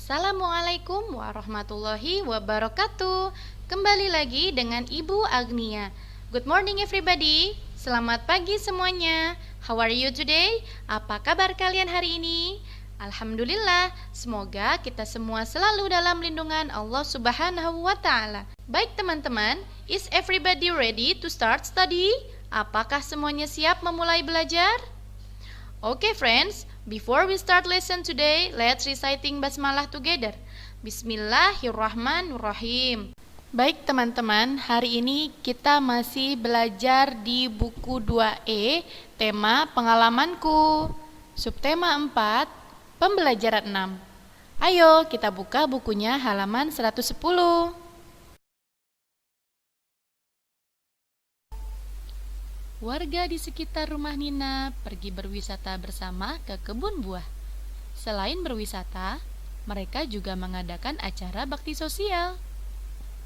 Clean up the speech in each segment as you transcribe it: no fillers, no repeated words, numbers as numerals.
Assalamualaikum warahmatullahi wabarakatuh. Kembali lagi dengan Ibu Agnia. Good morning everybody. Selamat pagi semuanya. How are you today? Apa kabar kalian hari ini? Alhamdulillah, semoga kita semua selalu dalam lindungan Allah Subhanahu wa taala. Baik teman-teman, is everybody ready to start study? Apakah semuanya siap memulai belajar? Okay friends, before we start lesson today, let's reciting basmalah together. Bismillahirrahmanirrahim. Baik teman-teman, hari ini kita masih belajar di buku 2E, tema pengalamanku. Subtema 4, pembelajaran 6. Ayo kita buka bukunya halaman 110. Warga di sekitar rumah Nina pergi berwisata bersama ke kebun buah. Selain berwisata, mereka juga mengadakan acara bakti sosial.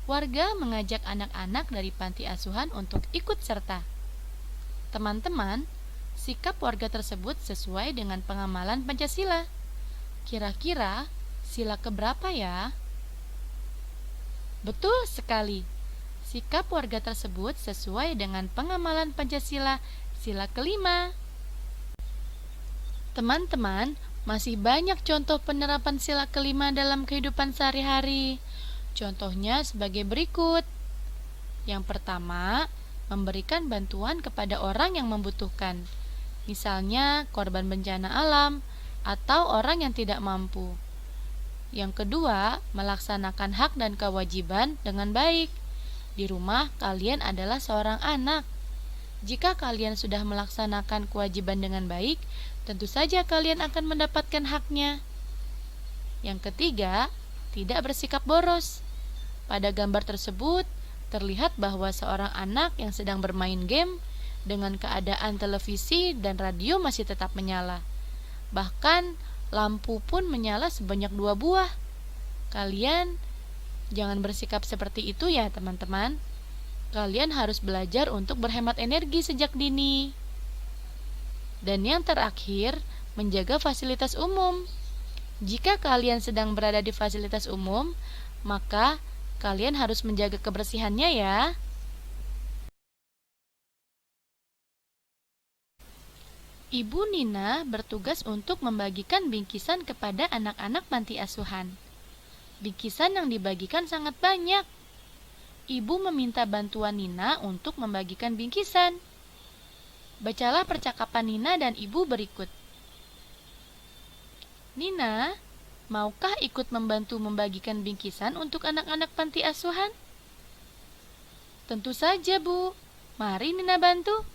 Warga mengajak anak-anak dari panti asuhan untuk ikut serta. Teman-teman, sikap warga tersebut sesuai dengan pengamalan Pancasila. Kira-kira sila keberapa ya? Betul sekali. Sikap warga tersebut sesuai dengan pengamalan Pancasila, sila kelima. Teman-teman, masih banyak contoh penerapan sila kelima dalam kehidupan sehari-hari. Contohnya sebagai berikut. Yang pertama, memberikan bantuan kepada orang yang membutuhkan. Misalnya korban bencana alam atau orang yang tidak mampu. Yang kedua, melaksanakan hak dan kewajiban dengan baik. Di rumah kalian adalah seorang anak. Jika kalian sudah melaksanakan kewajiban dengan baik, tentu saja kalian akan mendapatkan haknya. Yang ketiga, tidak bersikap boros. Pada gambar tersebut, terlihat bahwa seorang anak yang sedang bermain game dengan keadaan televisi dan radio masih tetap menyala. Bahkan, lampu pun menyala sebanyak 2 buah. Kalian jangan bersikap seperti itu ya teman-teman. Kalian harus belajar untuk berhemat energi sejak dini. Dan yang terakhir, menjaga fasilitas umum. Jika kalian sedang berada di fasilitas umum, maka kalian harus menjaga kebersihannya ya. Ibu Nina bertugas untuk membagikan bingkisan kepada anak-anak panti asuhan. Bingkisan yang dibagikan sangat banyak. Ibu meminta bantuan Nina untuk membagikan bingkisan. Bacalah percakapan Nina dan ibu berikut. Nina, maukah ikut membantu membagikan bingkisan untuk anak-anak panti asuhan? Tentu saja, Bu. Mari Nina bantu.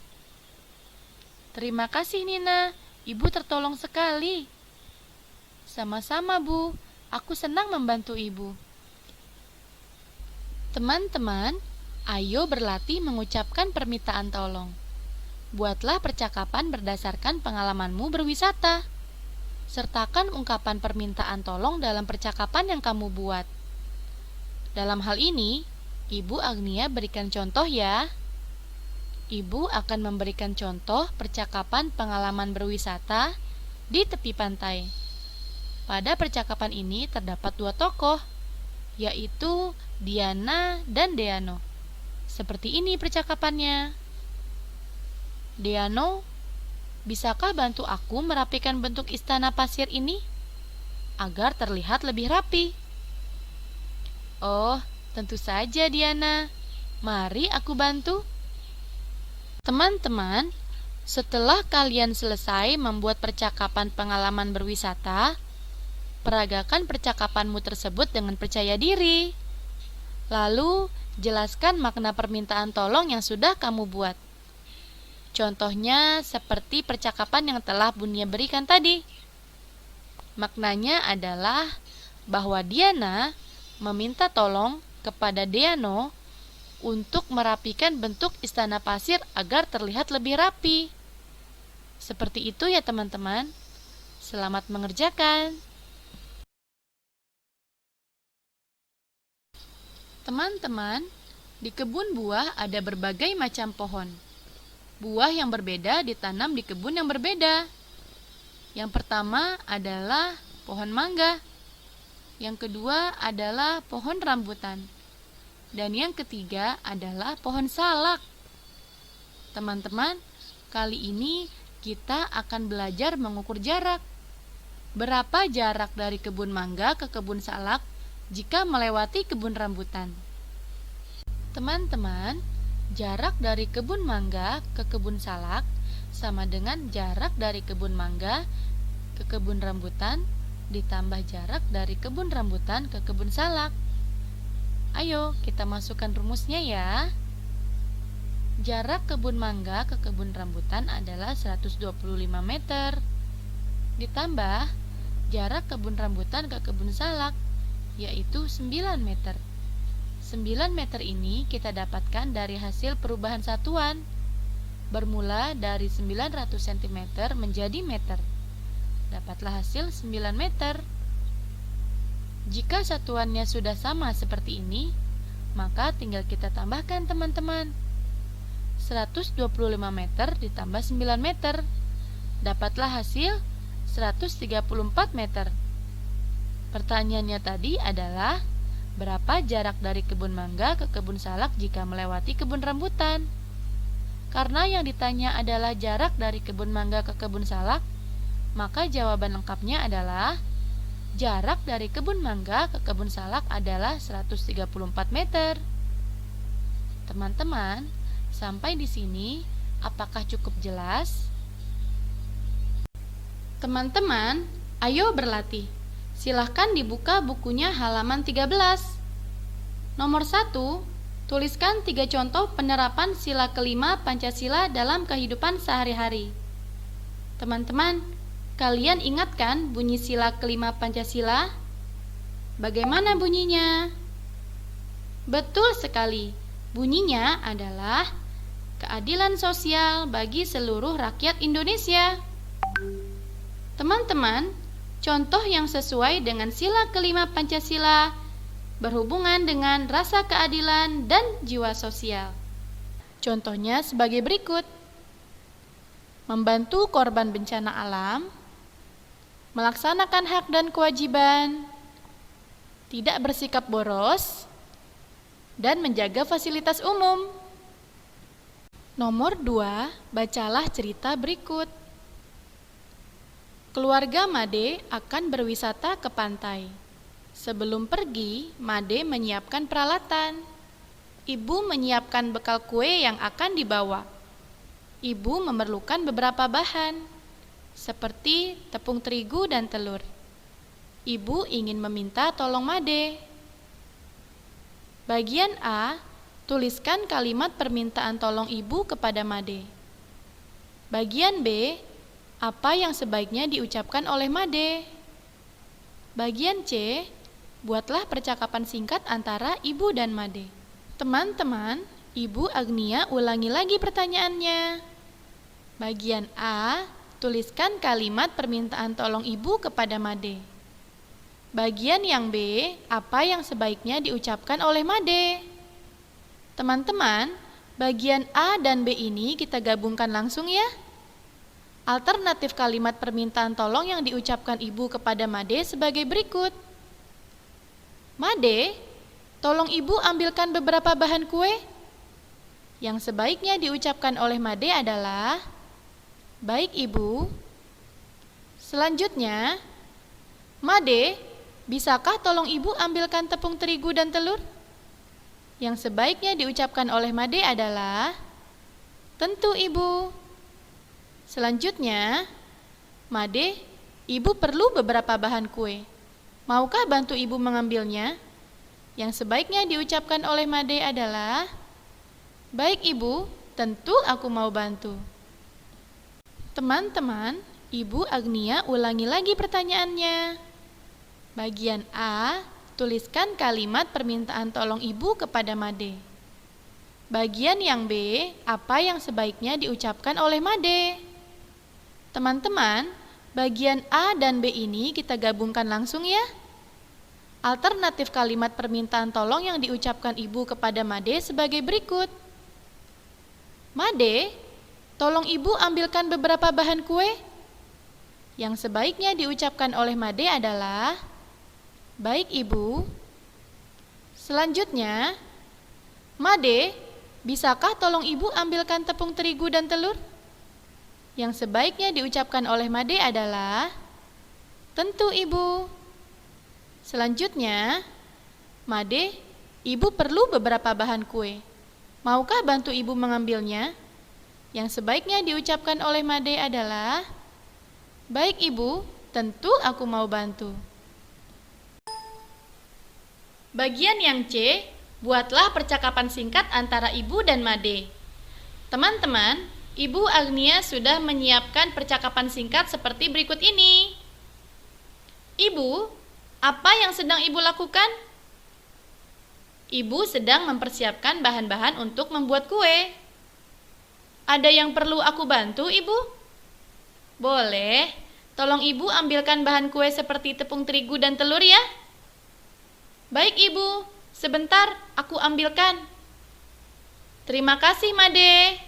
Terima kasih, Nina. Ibu tertolong sekali. Sama-sama, Bu. Aku senang membantu ibu. Teman-teman, ayo berlatih mengucapkan permintaan tolong. Buatlah percakapan berdasarkan pengalamanmu berwisata. Sertakan ungkapan permintaan tolong dalam percakapan yang kamu buat. Dalam hal ini, Ibu Agnia berikan contoh ya. Ibu akan memberikan contoh percakapan pengalaman berwisata di tepi pantai. Pada percakapan ini terdapat 2 tokoh, yaitu Diana dan Deano. Seperti ini percakapannya. Deano, bisakah bantu aku merapikan bentuk istana pasir ini agar terlihat lebih rapi? Oh, tentu saja Diana. Mari aku bantu. Teman-teman, setelah kalian selesai membuat percakapan pengalaman berwisata, peragakan percakapanmu tersebut dengan percaya diri. Lalu, jelaskan makna permintaan tolong yang sudah kamu buat. Contohnya seperti percakapan yang telah Bunia berikan tadi. Maknanya adalah bahwa Diana meminta tolong kepada Deano untuk merapikan bentuk istana pasir agar terlihat lebih rapi. Seperti itu ya teman-teman. Selamat mengerjakan. Teman-teman, di kebun buah ada berbagai macam pohon. Buah yang berbeda ditanam di kebun yang berbeda. Yang pertama adalah pohon mangga. Yang kedua adalah pohon rambutan. Dan yang ketiga adalah pohon salak. Teman-teman, kali ini kita akan belajar mengukur jarak. Berapa jarak dari kebun mangga ke kebun salak jika melewati kebun rambutan? Teman-teman, jarak dari kebun mangga ke kebun salak sama dengan jarak dari kebun mangga ke kebun rambutan ditambah jarak dari kebun rambutan ke kebun salak. Ayo, kita masukkan rumusnya ya. Jarak kebun mangga ke kebun rambutan adalah 125 meter. Ditambah jarak kebun rambutan ke kebun salak, yaitu 9 meter. 9 meter ini kita dapatkan dari hasil perubahan satuan. Bermula dari 900 cm menjadi meter. Dapatlah hasil 9 meter. Jika satuannya sudah sama seperti ini, maka tinggal kita tambahkan teman-teman. 125 meter ditambah 9 meter. Dapatlah hasil 134 meter. Pertanyaannya tadi adalah, berapa jarak dari kebun mangga ke kebun salak jika melewati kebun rambutan? Karena yang ditanya adalah jarak dari kebun mangga ke kebun salak, maka jawaban lengkapnya adalah jarak dari kebun mangga ke kebun salak adalah 134 meter. Teman-teman, sampai di sini apakah cukup jelas? Teman-teman, ayo berlatih. Silahkan dibuka bukunya halaman 13. Nomor 1, tuliskan 3 contoh penerapan sila kelima Pancasila dalam kehidupan sehari-hari. Teman-teman, kalian ingat kan bunyi sila kelima Pancasila? Bagaimana bunyinya? Betul sekali, bunyinya adalah keadilan sosial bagi seluruh rakyat Indonesia. Teman-teman, contoh yang sesuai dengan sila kelima Pancasila berhubungan dengan rasa keadilan dan jiwa sosial. Contohnya sebagai berikut: membantu korban bencana alam, melaksanakan hak dan kewajiban, tidak bersikap boros, dan menjaga fasilitas umum. Nomor 2, bacalah cerita berikut. Keluarga Made akan berwisata ke pantai. Sebelum pergi, Made menyiapkan peralatan. Ibu menyiapkan bekal kue yang akan dibawa. Ibu memerlukan beberapa bahan, seperti tepung terigu dan telur. Ibu ingin meminta tolong Made. Bagian A, tuliskan kalimat permintaan tolong ibu kepada Made. Bagian B, apa yang sebaiknya diucapkan oleh Made. Bagian C, buatlah percakapan singkat antara ibu dan Made. Teman-teman, Ibu Agnia ulangi lagi pertanyaannya. Bagian A, tuliskan kalimat permintaan tolong ibu kepada Made. Bagian yang B, apa yang sebaiknya diucapkan oleh Made. Teman-teman, bagian A dan B ini kita gabungkan langsung ya. Alternatif kalimat permintaan tolong yang diucapkan ibu kepada Made sebagai berikut. Made, tolong ibu ambilkan beberapa bahan kue. Yang sebaiknya diucapkan oleh Made adalah, baik ibu. Selanjutnya, Made, bisakah tolong ibu ambilkan tepung terigu dan telur? Yang sebaiknya diucapkan oleh Made adalah, tentu ibu. Selanjutnya, Made, ibu perlu beberapa bahan kue. Maukah bantu ibu mengambilnya? Yang sebaiknya diucapkan oleh Made adalah, baik ibu, tentu aku mau bantu. Teman-teman, Ibu Agnia ulangi lagi pertanyaannya. Bagian A, tuliskan kalimat permintaan tolong ibu kepada Made. Bagian yang B, apa yang sebaiknya diucapkan oleh Made. Teman-teman, bagian A dan B ini kita gabungkan langsung ya. Alternatif kalimat permintaan tolong yang diucapkan ibu kepada Made sebagai berikut. Made, tolong ibu ambilkan beberapa bahan kue. Yang sebaiknya diucapkan oleh Made adalah, Baik, Ibu. Selanjutnya, Made, bisakah tolong Ibu ambilkan tepung terigu dan telur? Yang sebaiknya diucapkan oleh Made adalah, tentu, Ibu. Selanjutnya, Made, Ibu perlu beberapa bahan kue. Maukah bantu Ibu mengambilnya? Yang sebaiknya diucapkan oleh Made adalah, baik, Ibu, tentu aku mau bantu. Bagian yang C, buatlah percakapan singkat antara Ibu dan Made. Teman-teman, Ibu Agnia sudah menyiapkan percakapan singkat seperti berikut ini. Ibu, apa yang sedang Ibu lakukan? Ibu sedang mempersiapkan bahan-bahan untuk membuat kue. Ada yang perlu aku bantu, Ibu? Boleh, tolong Ibu ambilkan bahan kue seperti tepung terigu dan telur ya. Baik, Ibu, sebentar aku ambilkan. Terima kasih, Made.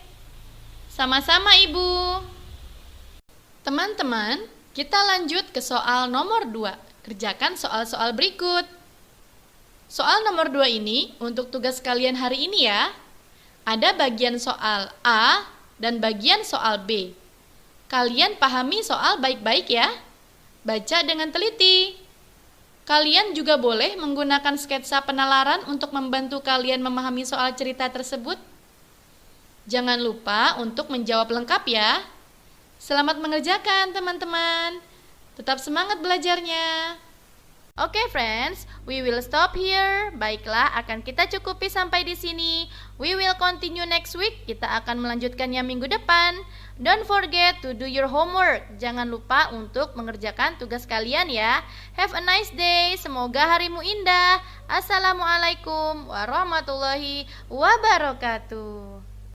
Sama-sama, Ibu. Teman-teman, kita lanjut ke soal nomor 2. Kerjakan soal-soal berikut. Soal nomor 2 ini untuk tugas kalian hari ini ya. Ada bagian soal A dan bagian soal B. Kalian pahami soal baik-baik ya. Baca dengan teliti. Kalian juga boleh menggunakan sketsa penalaran untuk membantu kalian memahami soal cerita tersebut. Jangan lupa untuk menjawab lengkap ya. Selamat mengerjakan teman-teman. Tetap semangat belajarnya. Oke, friends, we will stop here. Baiklah, akan kita cukupi sampai di sini. We will continue next week. Kita akan melanjutkannya minggu depan. Don't forget to do your homework. Jangan lupa untuk mengerjakan tugas kalian ya. Have a nice day. Semoga harimu indah. Assalamualaikum warahmatullahi wabarakatuh.